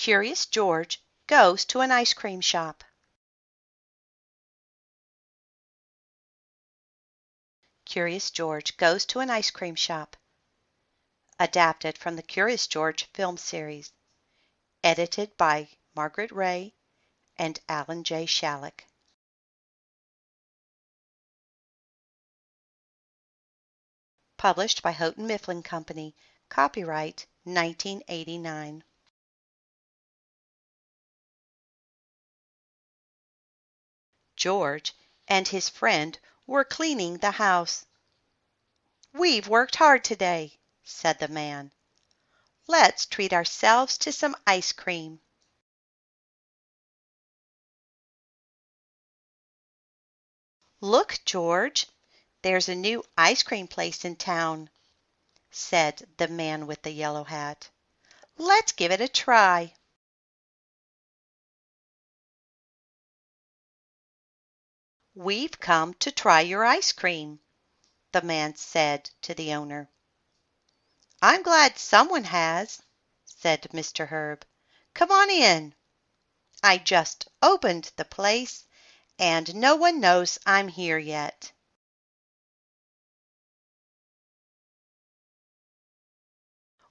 Curious George goes to an ice cream shop. Curious George goes to an ice cream shop. Adapted from the Curious George film series. Edited by Margret and Alan J. Shalleck. Published by Houghton Mifflin Company. Copyright 1989. George and his friend were cleaning the house. "We've worked hard today," said the man. "Let's treat ourselves to some ice cream." "Look, George, there's a new ice cream place in town," said the man with the yellow hat. "Let's give it a try." "We've come to try your ice cream," the man said to the owner. "I'm glad someone has," said Mr. Herb. "Come on in. I just opened the place, and no one knows I'm here yet."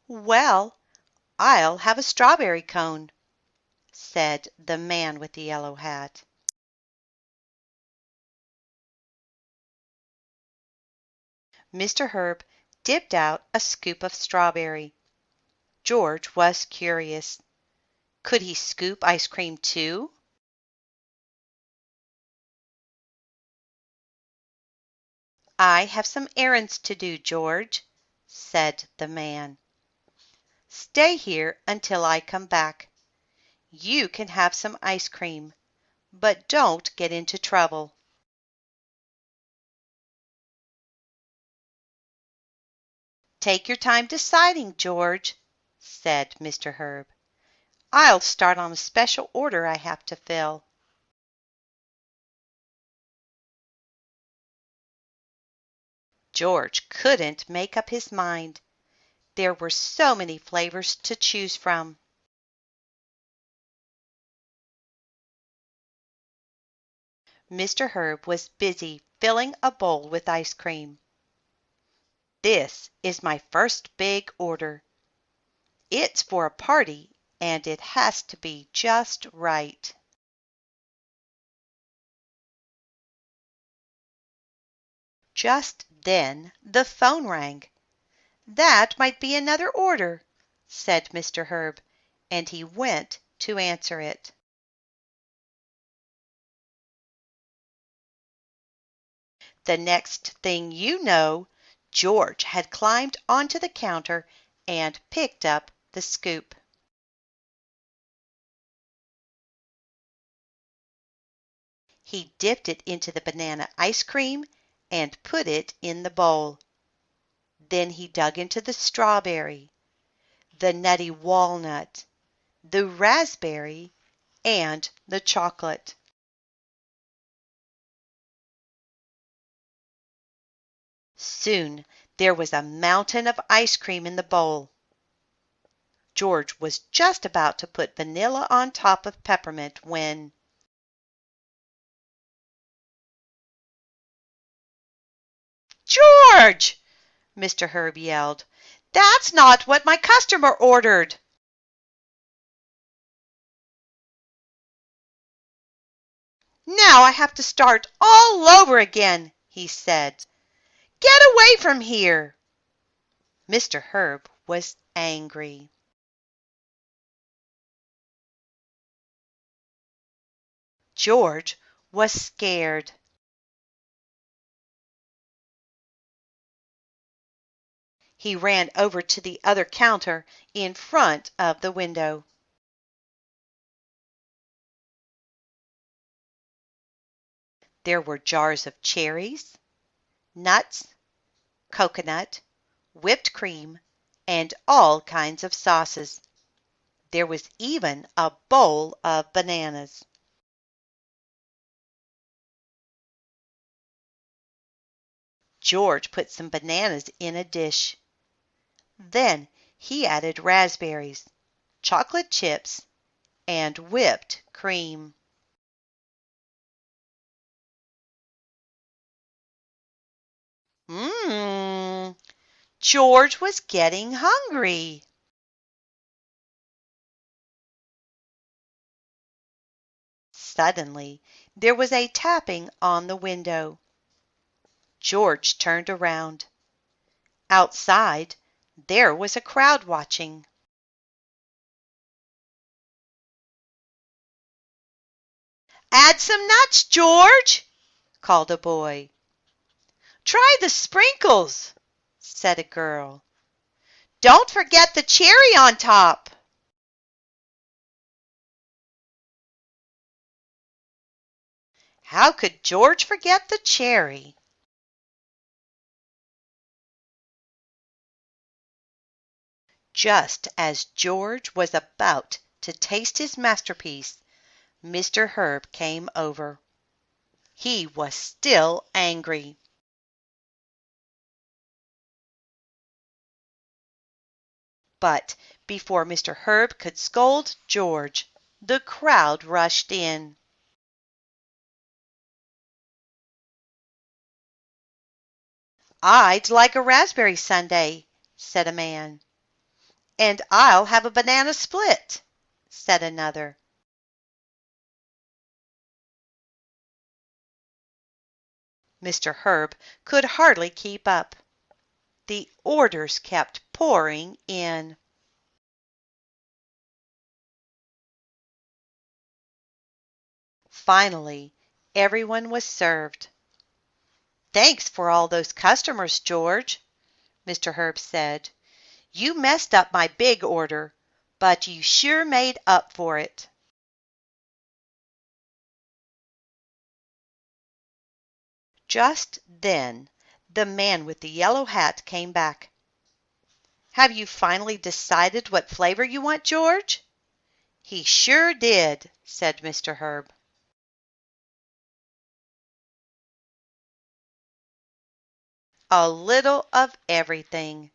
"Well, I'll have a strawberry cone," said the man with the yellow hat. Mr. Herb dipped out a scoop of strawberry. George was curious. Could he scoop ice cream too? "I have some errands to do, George," said the man. "Stay here until I come back. You can have some ice cream, but don't get into trouble." "Take your time deciding, George," said Mr. Herb. "I'll start on a special order I have to fill." George couldn't make up his mind. There were so many flavors to choose from. Mr. Herb was busy filling a bowl with ice cream. "This is my first big order. It's for a party, and it has to be just right." Just then the phone rang. "That might be another order," said Mr. Herb, and he went to answer it. The next thing you know, George had climbed onto the counter and picked up the scoop. He dipped it into the banana ice cream and put it in the bowl. Then he dug into the strawberry, the nutty walnut, the raspberry, and the chocolate. Soon there was a mountain of ice cream in the bowl. George was just about to put vanilla on top of peppermint when "George!" Mr. Herb yelled. "That's not what my customer ordered." "Now I have to start all over again," he said. "Get away from here." Mr. Herb was angry. George was scared. He ran over to the other counter in front of the window. There were jars of cherries, nuts, coconut, whipped cream, and all kinds of sauces. There was even a bowl of bananas. George put some bananas in a dish. Then he added raspberries, chocolate chips, and whipped cream. Mmm, George was getting hungry. Suddenly, there was a tapping on the window. George turned around. Outside, there was a crowd watching. "Add some nuts, George!" called a boy. "Try the sprinkles," said a girl. "Don't forget the cherry on top." How could George forget the cherry? Just as George was about to taste his masterpiece, Mr. Herb came over. He was still angry. But before Mr. Herb could scold George, the crowd rushed in. "I'd like a raspberry sundae," said a man. "And I'll have a banana split," said another. Mr. Herb could hardly keep up. The orders kept pouring in. Finally, everyone was served. "Thanks for all those customers, George," Mr. Herb said. "You messed up my big order, but you sure made up for it." Just then the man with the yellow hat came back. "Have you finally decided what flavor you want, George?" "He sure did," said Mr. Herb. "A little of everything,"